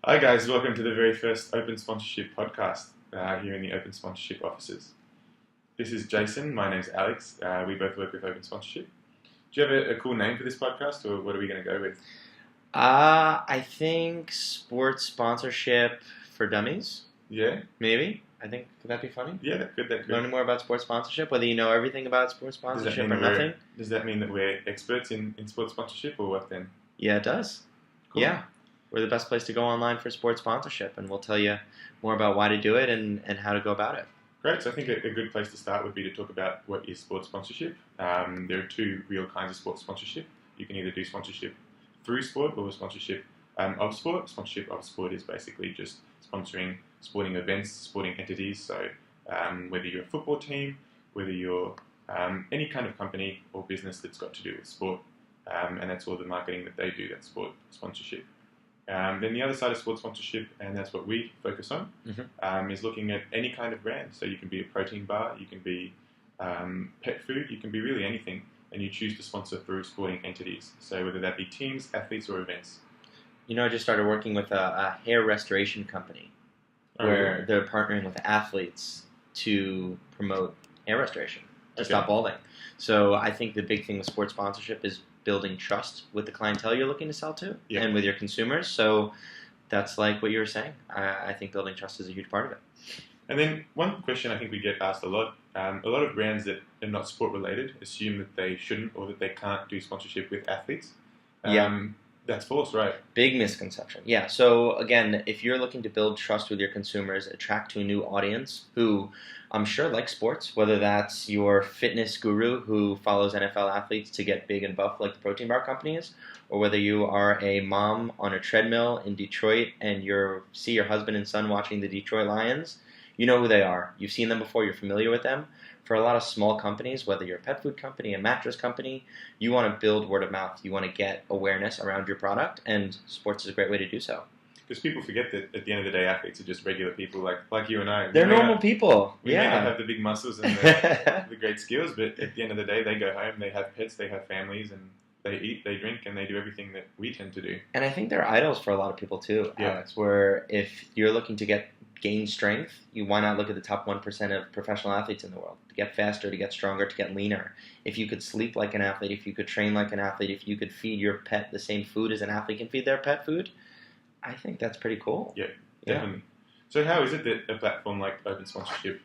Hi guys, welcome to the very first Open Sponsorship podcast here in the Open Sponsorship offices. This is Jason, my name's Alex, we both work with Open Sponsorship. Do you have a cool name for this podcast, or what are we going to go with? I think sports sponsorship for dummies, Yeah? maybe. Could that be funny? Yeah, that could. Learning more about sports sponsorship, whether you know everything about sports sponsorship or nothing. Does that mean that we're experts in sports sponsorship, or what then? Yeah, it does. Cool. Yeah. We're the best place to go online for sports sponsorship, and we'll tell you more about why to do it and how to go about it. Great, so I think a good place to start would be to talk about what is sports sponsorship. There are two real kinds of sports sponsorship. You can either do sponsorship through sport or sponsorship of sport. Sponsorship of sport is basically just sponsoring sporting events, sporting entities. So whether you're a football team, whether you're any kind of company or business that's got to do with sport, and that's all the marketing that they do, that's sport sponsorship. Then the other side of sports sponsorship, and that's what we focus on, is looking at any kind of brand. So you can be a protein bar, you can be pet food, you can be really anything, and you choose to sponsor through sporting entities. So whether that be teams, athletes, or events. You know, I just started working with a hair restoration company where they're partnering with athletes to promote hair restoration, to stop balding. So I think the big thing with sports sponsorship is building trust with the clientele you're looking to sell to and with your consumers. So that's like what you were saying. I think building trust is a huge part of it. And then one question I think we get asked a lot of brands that are not sport related assume that they shouldn't or that they can't do sponsorship with athletes. That's false, right? Big misconception. Yeah. So again, if you're looking to build trust with your consumers, attract to a new audience who I'm sure likes sports, whether that's your fitness guru who follows NFL athletes to get big and buff like the protein bar companies, or whether you are a mom on a treadmill in Detroit and you see your husband and son watching the Detroit Lions, you know who they are. You've seen them before. You're familiar with them. For a lot of small companies, whether you're a pet food company, a mattress company, you want to build word of mouth. You want to get awareness around your product, and sports is a great way to do so. Because people forget that at the end of the day, athletes are just regular people like you and I. They're normal people. We may not have the big muscles and the great skills, but at the end of the day, they go home, they have pets, they have families, and they eat, they drink, and they do everything that we tend to do. And I think they're idols for a lot of people too, Alex, where if you're looking to gain strength, why not look at the top 1% of professional athletes in the world? To get faster, to get stronger, to get leaner. If you could sleep like an athlete, if you could train like an athlete, if you could feed your pet the same food as an athlete can feed their pet food, I think that's pretty cool. Yeah, definitely. So how is it that a platform like Open Sponsorship,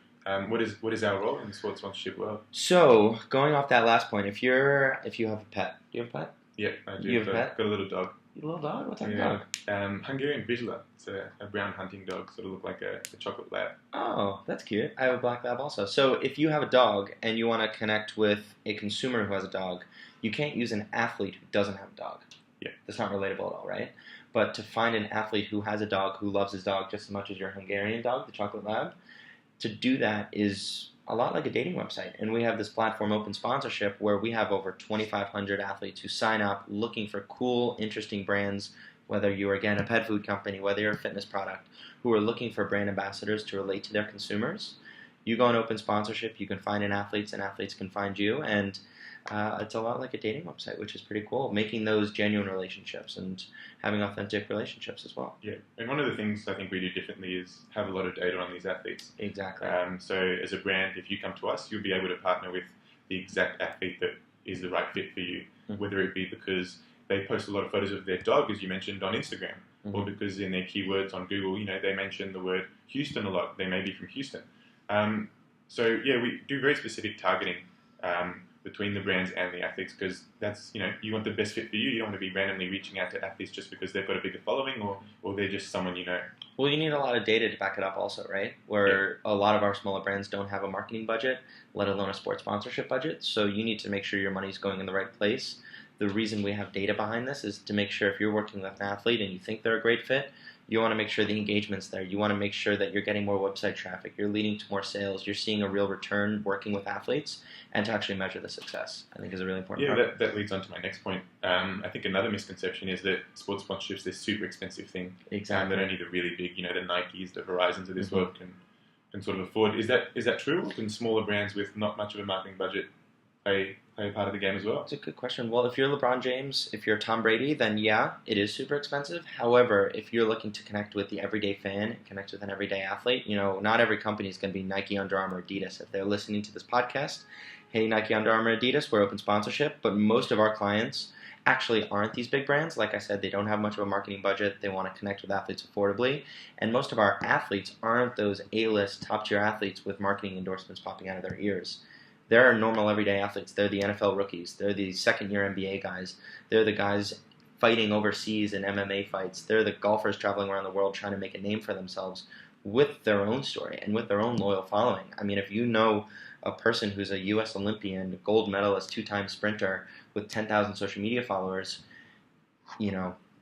what is our role in the sports sponsorship world? So going off that last point, if you have a pet, do you have a pet? Yeah, I do. You have a pet? Got a little dog. You have a little dog? What type of dog? Hungarian Vizsla. It's a brown hunting dog, sort of look like a chocolate lab. Oh, that's cute. I have a black lab also. So if you have a dog and you want to connect with a consumer who has a dog, you can't use an athlete who doesn't have a dog. Yeah. That's not relatable at all, right? But to find an athlete who has a dog, who loves his dog just as much as your Hungarian dog, the chocolate lab, to do that is a lot like a dating website. And we have this platform, Open Sponsorship, where we have over 2,500 athletes who sign up looking for cool, interesting brands, whether you're, again, a pet food company, whether you're a fitness product, who are looking for brand ambassadors to relate to their consumers. You go on Open Sponsorship, you can find an athlete, and athletes can find you, and it's a lot like a dating website, which is pretty cool, making those genuine relationships and having authentic relationships as well. Yeah, and one of the things I think we do differently is have a lot of data on these athletes. Exactly. So as a brand, if you come to us, you'll be able to partner with the exact athlete that is the right fit for you, whether it be because they post a lot of photos of their dog, as you mentioned, on Instagram, or because in their keywords on Google, they mention the word Houston a lot. They may be from Houston. So yeah, we do very specific targeting between the brands and the athletes, because that's, you want the best fit for you. You don't want to be randomly reaching out to athletes just because they've got a bigger following or they're just someone you know. Well, you need a lot of data to back it up also, right? Where a lot of our smaller brands don't have a marketing budget, let alone a sports sponsorship budget. So you need to make sure your money's going in the right place. The reason we have data behind this is to make sure if you're working with an athlete and you think they're a great fit, you want to make sure the engagement's there. You want to make sure that you're getting more website traffic, you're leading to more sales, you're seeing a real return working with athletes, and to actually measure the success, I think is a really important part. Yeah, that leads on to my next point. I think another misconception is that sports sponsorship's this super expensive thing. Exactly. That only the really big, the Nikes, the Verizons of this world can sort of afford. Is that true? Or can smaller brands with not much of a marketing budget play a part of the game as well? That's a good question. Well, if you're LeBron James, if you're Tom Brady, then yeah, it is super expensive. However, if you're looking to connect with the everyday fan, connect with an everyday athlete, not every company is going to be Nike, Under Armour, Adidas. If they're listening to this podcast, hey, Nike, Under Armour, Adidas, we're open sponsorship. But most of our clients actually aren't these big brands. Like I said, they don't have much of a marketing budget. They want to connect with athletes affordably. And most of our athletes aren't those A-list, top-tier athletes with marketing endorsements popping out of their ears. They're normal everyday athletes. They're the NFL rookies. They're the second-year NBA guys. They're the guys fighting overseas in MMA fights. They're the golfers traveling around the world trying to make a name for themselves with their own story and with their own loyal following. I mean, if you know a person who's a U.S. Olympian, gold medalist, two-time sprinter with 10,000 social media followers,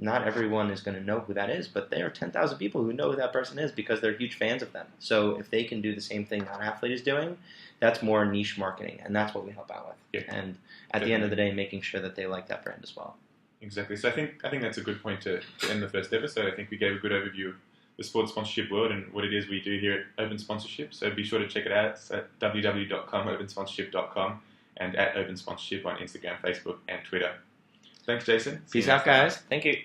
not everyone is going to know who that is, but there are 10,000 people who know who that person is because they're huge fans of them. So if they can do the same thing that athlete is doing, that's more niche marketing, and that's what we help out with. Yeah, and at the end of the day, making sure that they like that brand as well. Exactly. So I think that's a good point to end the first episode. I think we gave a good overview of the sports sponsorship world and what it is we do here at Open Sponsorship. So be sure to check it out. It's at www.opensponsorship.com and at Open Sponsorship on Instagram, Facebook, and Twitter. Thanks, Jason. Peace out, guys. Thank you.